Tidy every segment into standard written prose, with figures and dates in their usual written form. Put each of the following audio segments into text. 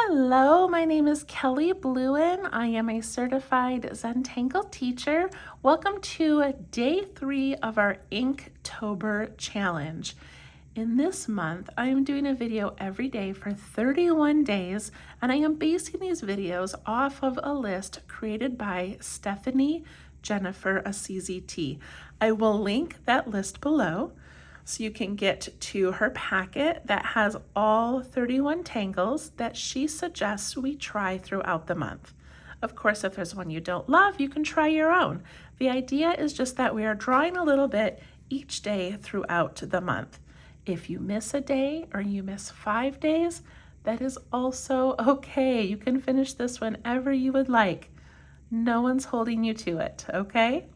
Hello, my name is Kelly Bluen. I am a certified Zentangle teacher. Welcome to day 3 of our Inktober challenge. In this month, I am doing a video every day for 31 days, and I am basing these videos off of a list created by Stephanie Jennifer Assisi. I will link that list below so you can get to her packet that has all 31 tangles that she suggests we try throughout the month. Of course, if there's one you don't love, you can try your own. The idea is just that we are drawing a little bit each day throughout the month. If you miss a day or you miss 5 days, that is also okay. You can finish this whenever you would like. No one's holding you to it, okay?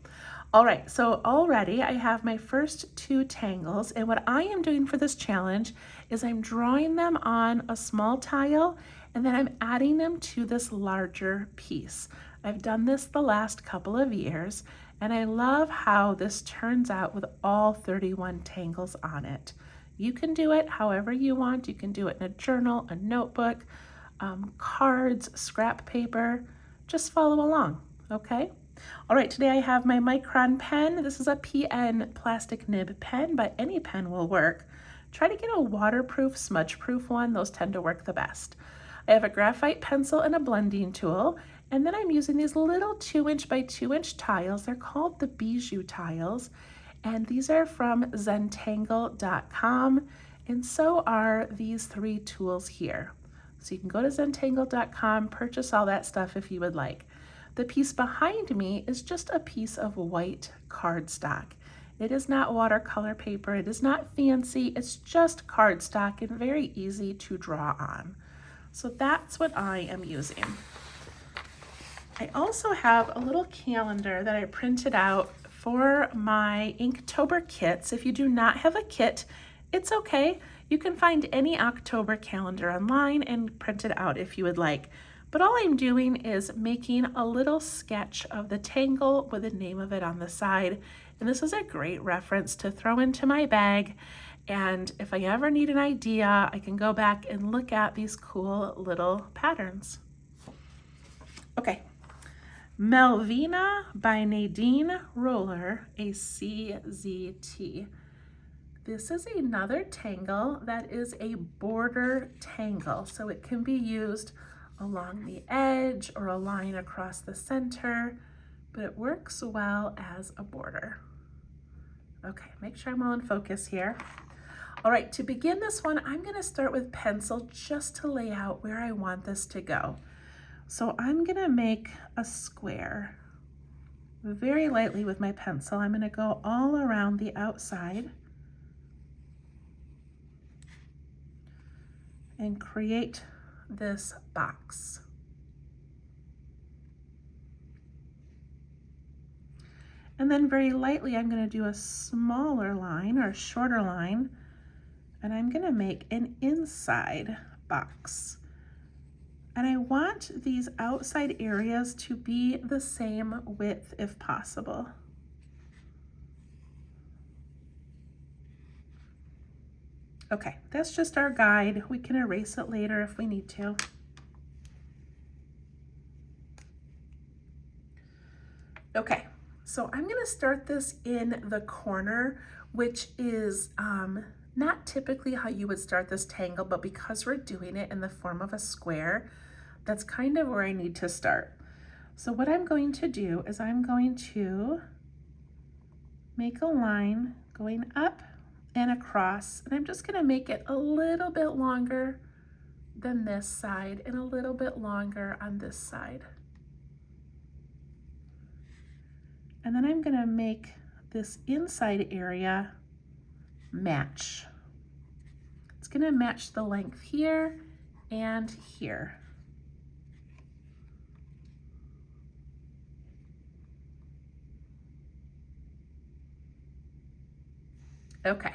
All right, so already I have my first 2 tangles, and what I am doing for this challenge is I'm drawing them on a small tile, and then I'm adding them to this larger piece. I've done this the last couple of years, and I love how this turns out with all 31 tangles on it. You can do it however you want. You can do it in a journal, a notebook, cards, scrap paper. Just follow along, okay? All right, today I have my Micron pen. This is a PN plastic nib pen, but any pen will work. Try to get a waterproof, smudge-proof one. Those tend to work the best. I have a graphite pencil and a blending tool, and then I'm using these little 2-inch by 2-inch tiles. They're called the Bijou tiles, and these are from Zentangle.com, and so are these 3 tools here. So you can go to Zentangle.com, purchase all that stuff if you would like. The piece behind me is just a piece of white cardstock. It is not watercolor paper, it is not fancy, it's just cardstock and very easy to draw on. So that's what I am using. I also have a little calendar that I printed out for my Inktober kits. If you do not have a kit, it's okay. You can find any October calendar online and print it out if you would like. But all I'm doing is making a little sketch of the tangle with the name of it on the side. And this is a great reference to throw into my bag. And if I ever need an idea, I can go back and look at these cool little patterns. Okay, Melvina by Nadine Roller, a CZT. This is another tangle that is a border tangle, so it can be used along the edge or a line across the center, but it works well as a border. Okay, make sure I'm all in focus here. All right, to begin this one, I'm gonna start with pencil just to lay out where I want this to go. So I'm gonna make a square very lightly with my pencil. I'm gonna go all around the outside and create this box. And then very lightly, I'm going to do a smaller line or a shorter line, and I'm going to make an inside box. And I want these outside areas to be the same width if possible. Okay, that's just our guide. We can erase it later if we need to. Okay, so I'm gonna start this in the corner, which is not typically how you would start this tangle, but because we're doing it in the form of a square, that's kind of where I need to start. So what I'm going to do is I'm going to make a line going up and across, and I'm just gonna make it a little bit longer than this side and a little bit longer on this side. And then I'm gonna make this inside area match. It's gonna match the length here and here. Okay,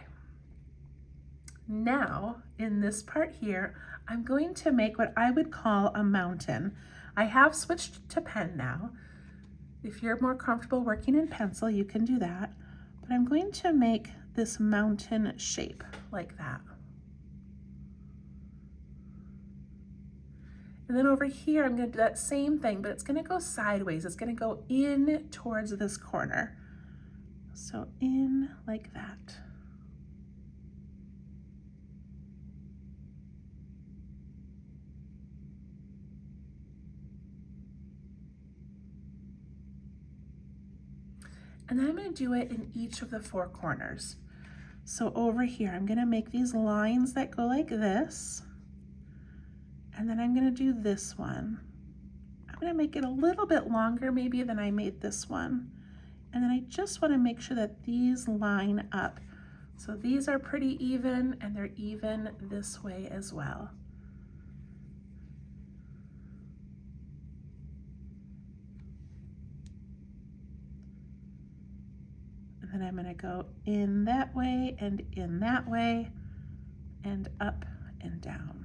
now in this part here, I'm going to make what I would call a mountain. I have switched to pen now. If you're more comfortable working in pencil, you can do that. But I'm going to make this mountain shape like that. And then over here, I'm gonna do that same thing, but it's gonna go sideways. It's gonna go in towards this corner. So in like that. And then I'm gonna do it in each of the 4 corners. So over here, I'm gonna make these lines that go like this. And then I'm gonna do this one. I'm gonna make it a little bit longer maybe than I made this one. And then I just wanna make sure that these line up. So these are pretty even, and they're even this way as well. And then I'm gonna go in that way, and up and down.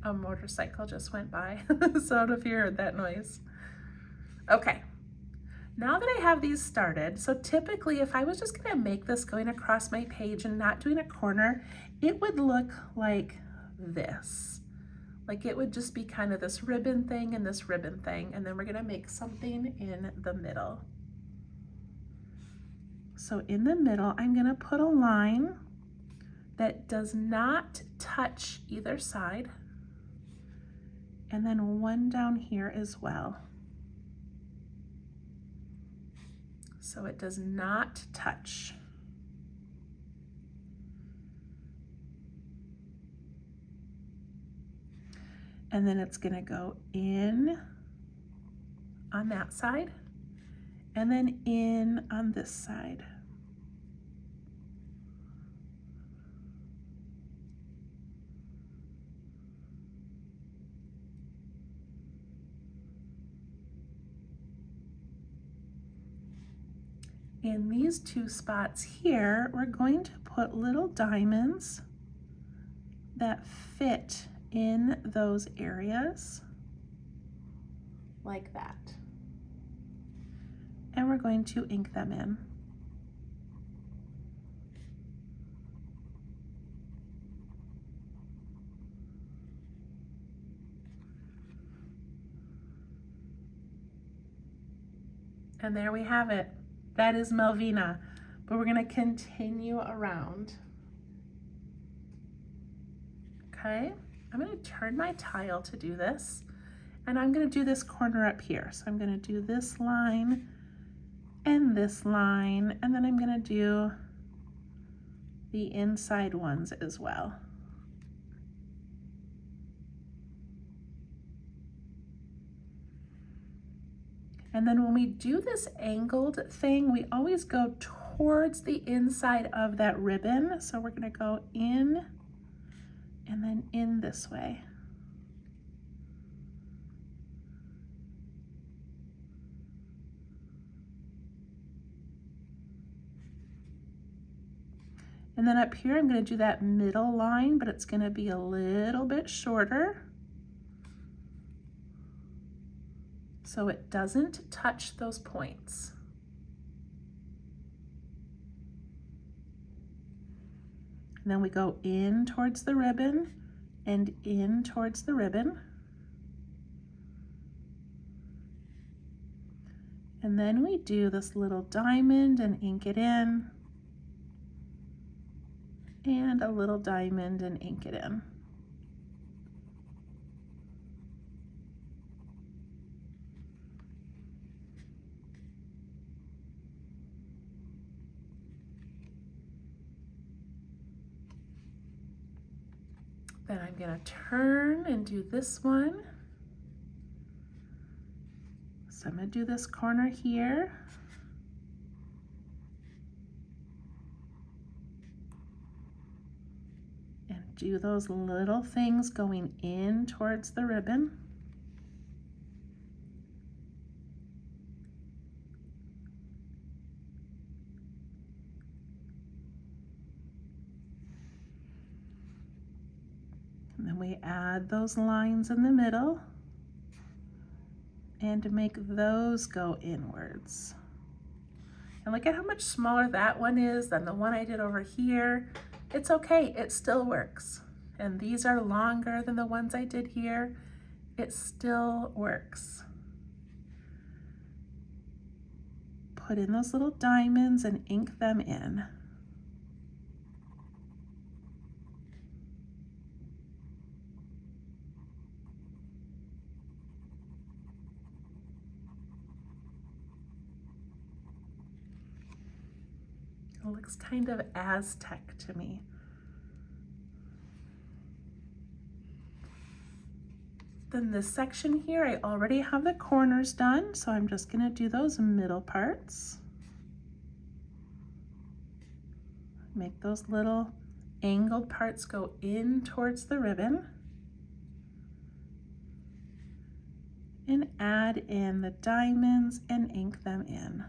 A motorcycle just went by, so I don't know if you heard that noise. Okay, now that I have these started, so typically if I was just gonna make this going across my page and not doing a corner, it would look like this. Like it would just be kind of this ribbon thing and this ribbon thing, and then we're gonna make something in the middle. So in the middle, I'm gonna put a line that does not touch either side, and then one down here as well. So it does not touch. And then it's gonna go in on that side, and then in on this side. In these 2 spots here, we're going to put little diamonds that fit in those areas like that. And we're going to ink them in. And there we have it. That is Melvina, but we're gonna continue around. Okay, I'm gonna turn my tile to do this, and I'm gonna do this corner up here. So I'm gonna do this line, and then I'm gonna do the inside ones as well. And then when we do this angled thing, we always go towards the inside of that ribbon. So we're gonna go in and then in this way. And then up here, I'm gonna do that middle line, but it's gonna be a little bit shorter, so it doesn't touch those points. And then we go in towards the ribbon and in towards the ribbon. And then we do this little diamond and ink it in, and a little diamond and ink it in. Then I'm gonna turn and do this one. So I'm gonna do this corner here. And do those little things going in towards the ribbon. And then we add those lines in the middle and make those go inwards. And look at how much smaller that one is than the one I did over here. It's okay, it still works. And these are longer than the ones I did here. It still works. Put in those little diamonds and ink them in. It looks kind of Aztec to me. Then this section here, I already have the corners done, so I'm just gonna do those middle parts. Make those little angled parts go in towards the ribbon. And add in the diamonds and ink them in.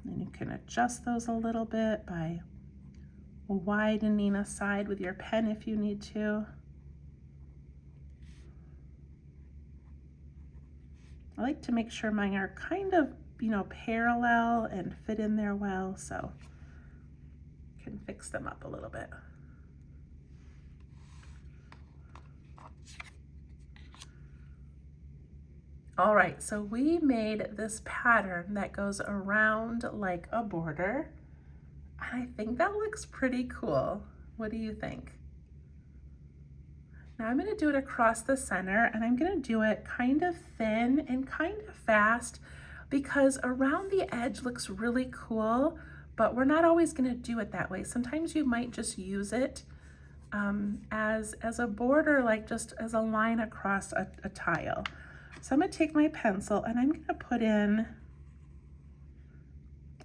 And you can adjust those a little bit by widening a side with your pen if you need to. I like to make sure mine are kind of, parallel and fit in there well, so I can fix them up a little bit. All right, so we made this pattern that goes around like a border. And I think that looks pretty cool. What do you think? Now I'm gonna do it across the center, and I'm gonna do it kind of thin and kind of fast because around the edge looks really cool, but we're not always gonna do it that way. Sometimes you might just use it as a border, like just as a line across a tile. So I'm gonna take my pencil and I'm gonna put in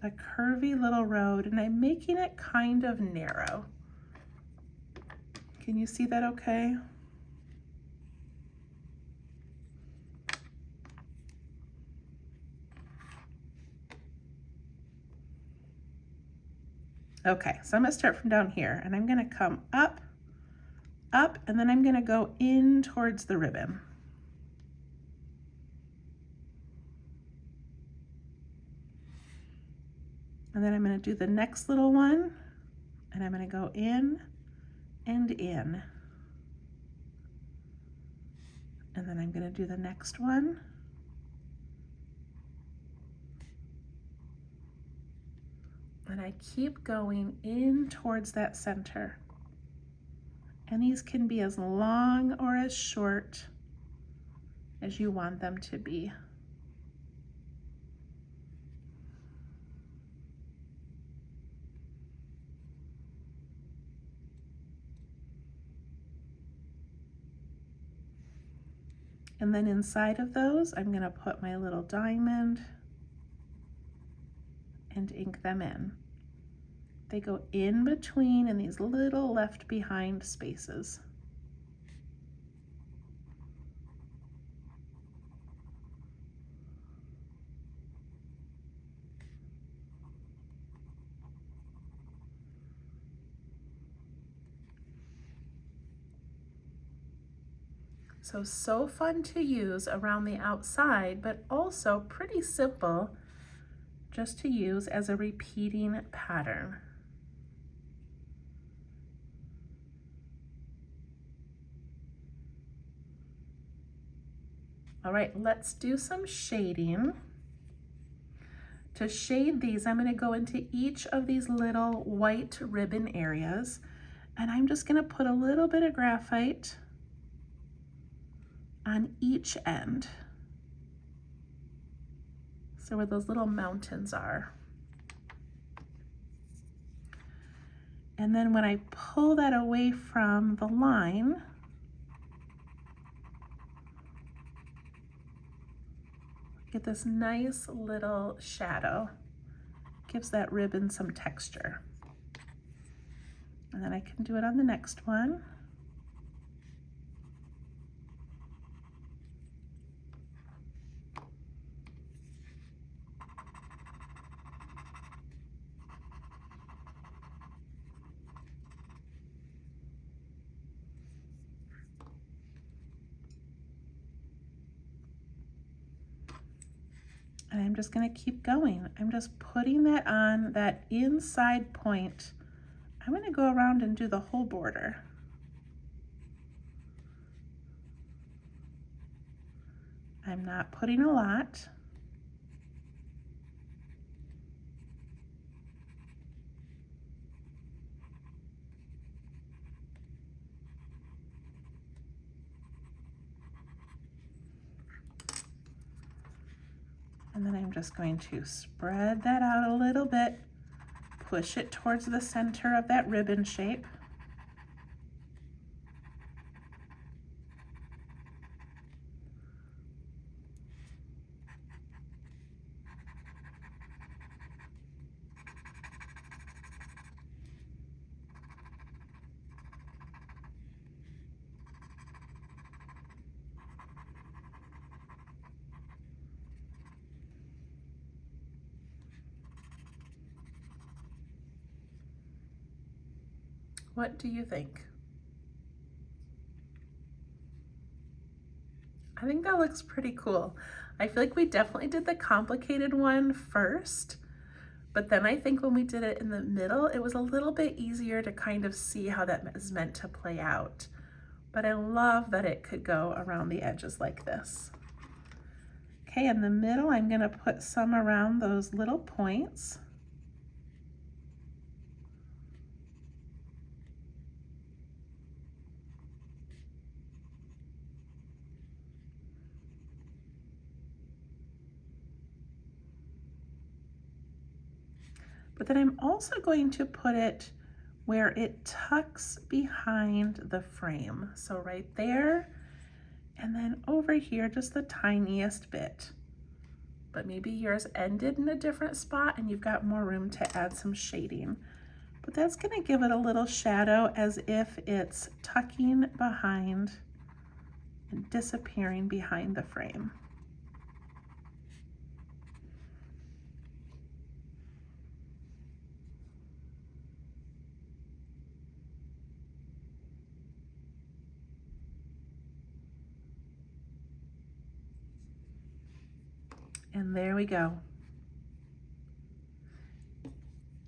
a curvy little road, and I'm making it kind of narrow. Can you see that okay? Okay, so I'm gonna start from down here, and I'm gonna come up, and then I'm gonna go in towards the ribbon. And then I'm going to do the next little one, and I'm going to go in and in. And then I'm going to do the next one. And I keep going in towards that center. And these can be as long or as short as you want them to be. And then inside of those, I'm going to put my little diamond and ink them in. They go in between in these little left behind spaces. So fun to use around the outside, but also pretty simple just to use as a repeating pattern. All right, let's do some shading. To shade these, I'm going to go into each of these little white ribbon areas, and I'm just going to put a little bit of graphite on each end. So where those little mountains are. And then when I pull that away from the line, get this nice little shadow. Gives that ribbon some texture. And then I can do it on the next one. just going to keep going. I'm just putting that on that inside point. I'm going to go around and do the whole border. I'm not putting a lot. And then I'm just going to spread that out a little bit, push it towards the center of that ribbon shape. What do you think? I think that looks pretty cool. I feel like we definitely did the complicated one first, but then I think when we did it in the middle, it was a little bit easier to kind of see how that is meant to play out. But I love that it could go around the edges like this. Okay, in the middle, I'm gonna put some around those little points. But then I'm also going to put it where it tucks behind the frame. So right there, and then over here, just the tiniest bit. But maybe yours ended in a different spot and you've got more room to add some shading. But that's gonna give it a little shadow as if it's tucking behind and disappearing behind the frame. And there we go.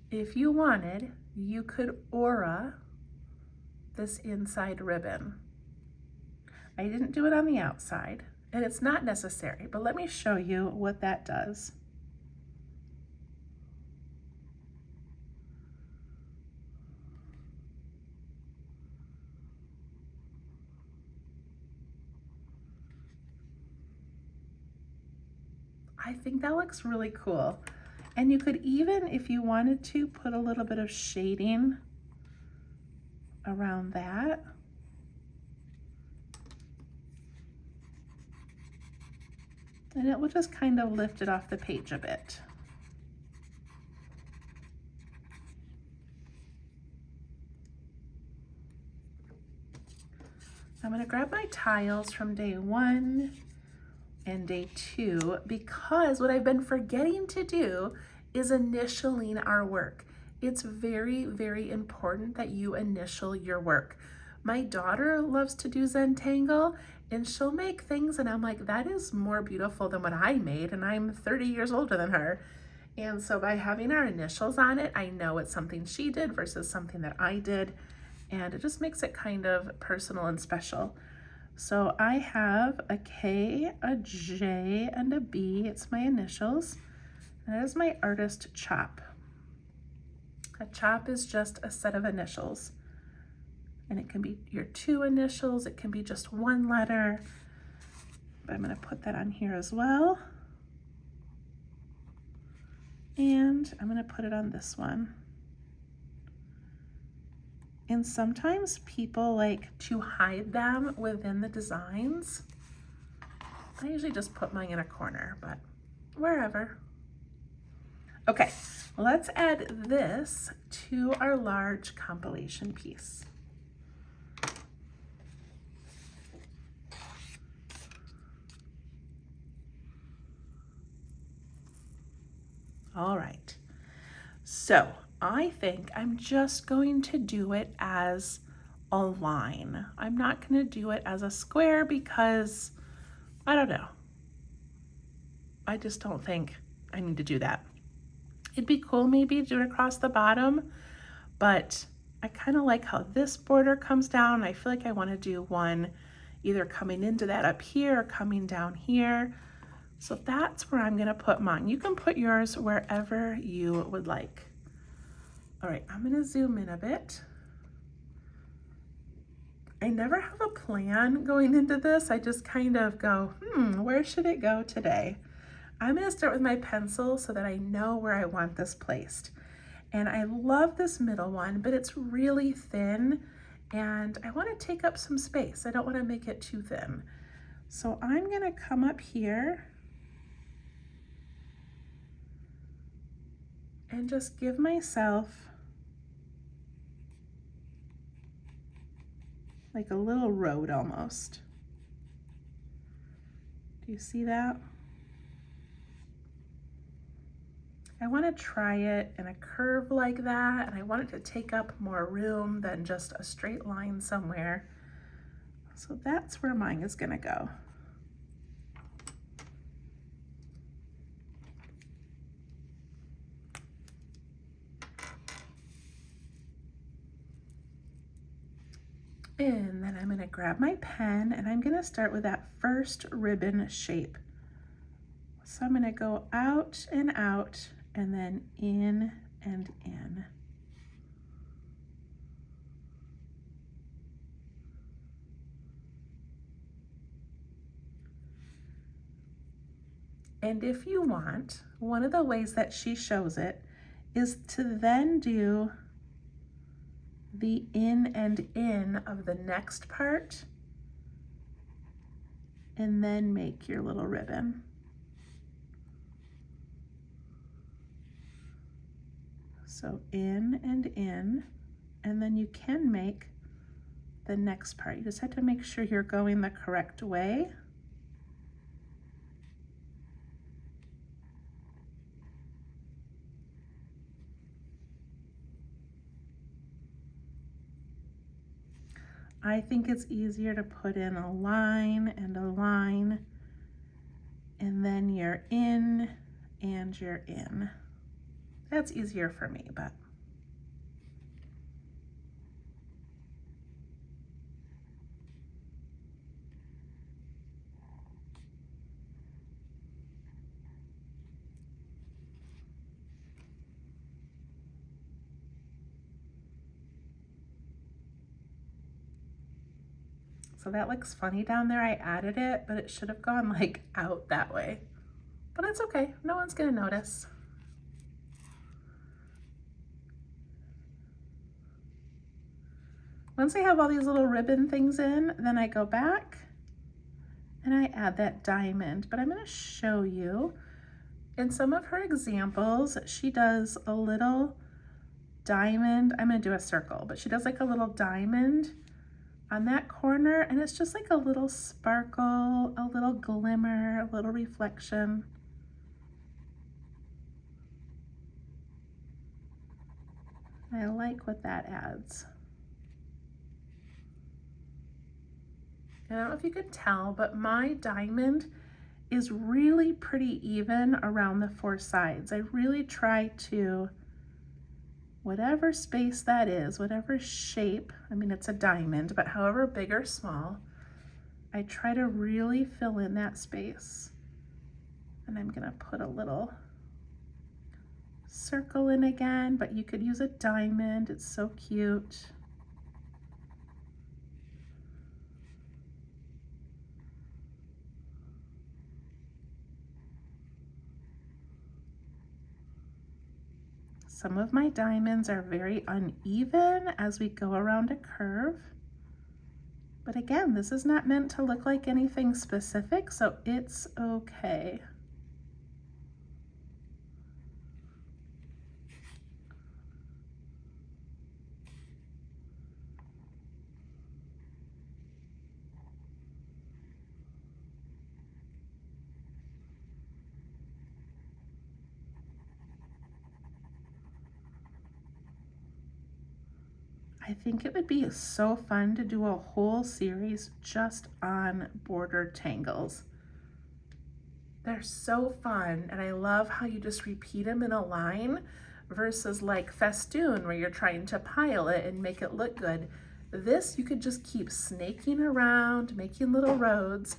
If you wanted, you could aura this inside ribbon. I didn't do it on the outside, and it's not necessary, but let me show you what that does. I think that looks really cool. And you could even, if you wanted to, put a little bit of shading around that. And it will just kind of lift it off the page a bit. I'm going to grab my tiles from day 1 and day 2, because what I've been forgetting to do is initialing our work. It's very, very important that you initial your work. My daughter loves to do Zentangle, and she'll make things and I'm like, that is more beautiful than what I made, and I'm 30 years older than her. And so by having our initials on it, I know it's something she did versus something that I did, and it just makes it kind of personal and special. So I have a K, a J, and a B. It's my initials. And that is my artist chop. A chop is just a set of initials. And it can be your 2 initials, it can be just 1 letter. But I'm going to put that on here as well. And I'm going to put it on this one. And sometimes people like to hide them within the designs. I usually just put mine in a corner, but wherever. Okay, let's add this to our large compilation piece. All right, so I think I'm just going to do it as a line. I'm not going to do it as a square because I don't know. I just don't think I need to do that. It'd be cool maybe to do it across the bottom, but I kind of like how this border comes down. I feel like I want to do one either coming into that up here or coming down here. So that's where I'm gonna put mine. You can put yours wherever you would like. All right, I'm gonna zoom in a bit. I never have a plan going into this. I just kind of go, where should it go today? I'm gonna start with my pencil so that I know where I want this placed. And I love this middle one, but it's really thin and I wanna take up some space. I don't wanna make it too thin. So I'm gonna come up here and just give myself like a little road almost. Do you see that? I want to try it in a curve like that, and I want it to take up more room than just a straight line somewhere. So that's where mine is going to go. And then I'm going to grab my pen and I'm going to start with that first ribbon shape. So I'm going to go out and out and then in and in. And if you want, one of the ways that she shows it is to then do the in and in of the next part and then make your little ribbon. So in, and then you can make the next part. You just have to make sure you're going the correct way. I think it's easier to put in a line and a line, and then you're in and you're in. That's easier for me, but so that looks funny down there. I added it, but it should have gone like out that way. But it's okay, no one's gonna notice. Once I have all these little ribbon things in, then I go back and I add that diamond. But I'm gonna show you, in some of her examples, she does a little diamond. I'm gonna do a circle, but she does like a little diamond on that corner, and it's just like a little sparkle, a little glimmer, a little reflection. I like what that adds. I don't know if you could tell, but my diamond is really pretty even around the four sides. I really try to, whatever space that is, whatever shape, I mean, it's a diamond, but however big or small, I try to really fill in that space. And I'm gonna put a little circle in again, but you could use a diamond. It's so cute. Some of my diamonds are very uneven as we go around a curve. But again, this is not meant to look like anything specific, so it's okay. I think it would be so fun to do a whole series just on border tangles. They're so fun, and I love how you just repeat them in a line versus like festoon where you're trying to pile it and make it look good. This you could just keep snaking around, making little roads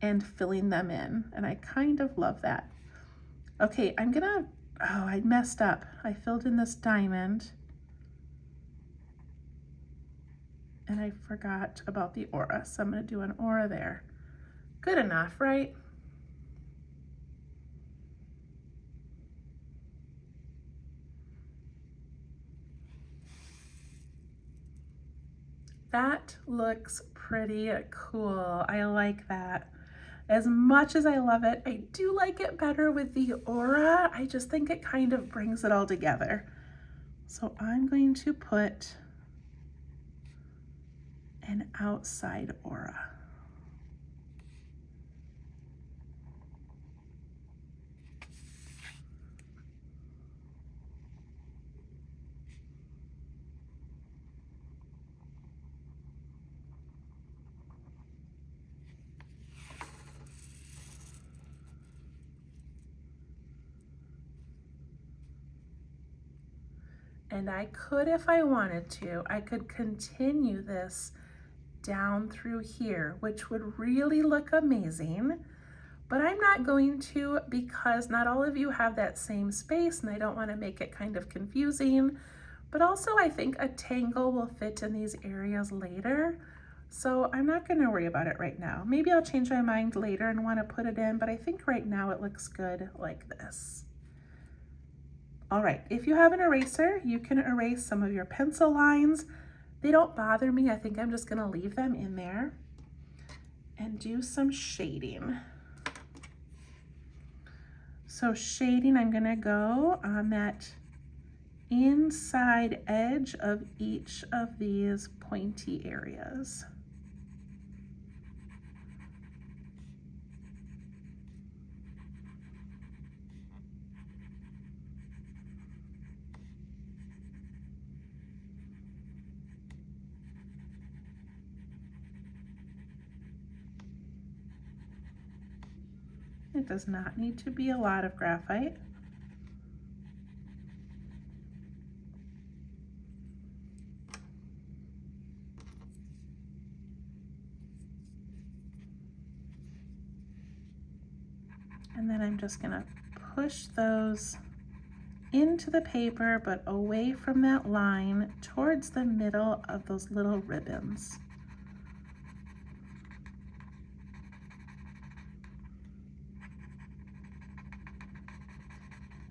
and filling them in, and I kind of love that. Okay, oh, I messed up. I filled in this diamond and I forgot about the aura, so I'm gonna do an aura there. Good enough, right? That looks pretty cool. I like that. As much as I love it, I do like it better with the aura. I just think it kind of brings it all together. So I'm going to put an outside aura. And I could, if I wanted to, I could continue this down through here, which would really look amazing, but I'm not going to because not all of you have that same space and I don't want to make it kind of confusing, but also I think a tangle will fit in these areas later, so I'm not going to worry about it right now. Maybe I'll change my mind later and want to put it in, but I think right now it looks good like this. All right, if you have an eraser, you can erase some of your pencil lines. They don't bother me. I think I'm just gonna leave them in there and do some shading. So shading, I'm gonna go on that inside edge of each of these pointy areas. It does not need to be a lot of graphite. And then I'm just gonna push those into the paper, but away from that line towards the middle of those little ribbons.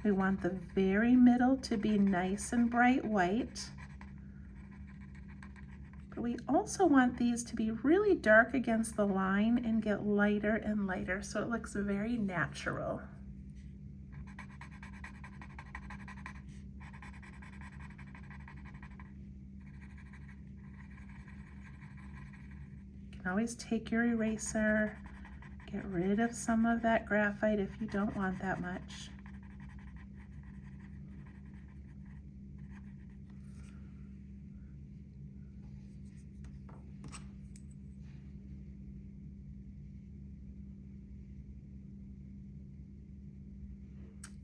We want the very middle to be nice and bright white. But we also want these to be really dark against the line and get lighter and lighter so it looks very natural. You can always take your eraser, get rid of some of that graphite if you don't want that much.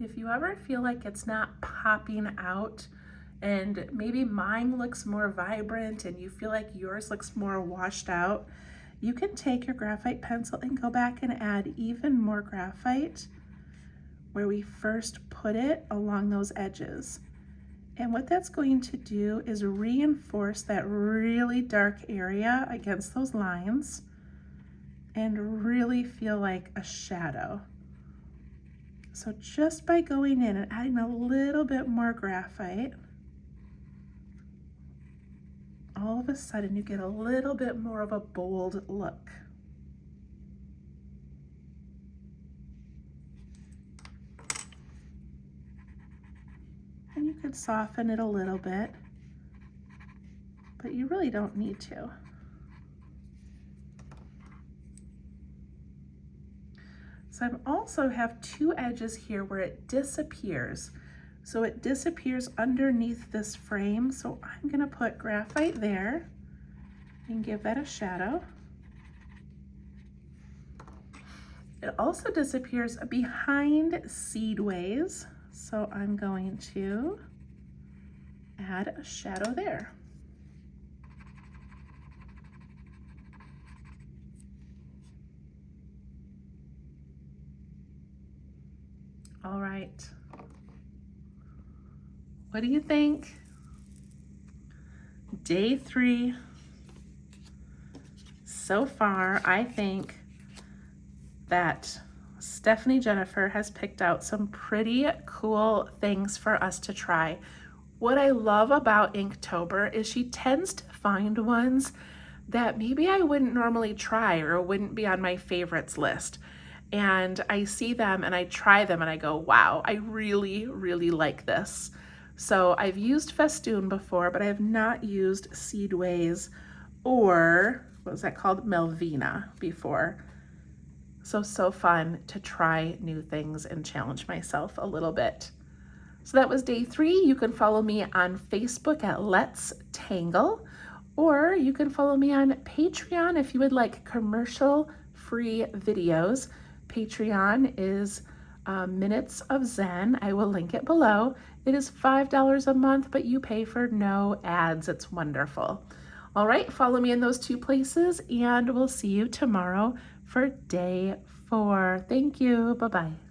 If you ever feel like it's not popping out and maybe mine looks more vibrant and you feel like yours looks more washed out, you can take your graphite pencil and go back and add even more graphite where we first put it along those edges. And what that's going to do is reinforce that really dark area against those lines and really feel like a shadow. So just by going in and adding a little bit more graphite, all of a sudden you get a little bit more of a bold look. And you could soften it a little bit, but you really don't need to. So I also have two edges here where it disappears. So it disappears underneath this frame. So I'm gonna put graphite there and give that a shadow. it also disappears behind seedways. So I'm going to add a shadow there. All right. What do you think? Day 3. So far, I think that Stephanie Jennifer has picked out some pretty cool things for us to try. What I love about Inktober is she tends to find ones that maybe I wouldn't normally try or wouldn't be on my favorites list. And I see them and I try them and I go, wow, I really, really like this. So I've used Festoon before, but I have not used Seedways or what was that called? Melvina before. So fun to try new things and challenge myself a little bit. So that was day 3. You can follow me on Facebook at Let's Tangle, or you can follow me on Patreon if you would like commercial-free videos. Patreon is Minutes of Zen. I will link it below. It is $5 a month, but you pay for no ads. It's wonderful. All right, follow me in those 2 places, and we'll see you tomorrow for day 4. Thank you. Bye-bye.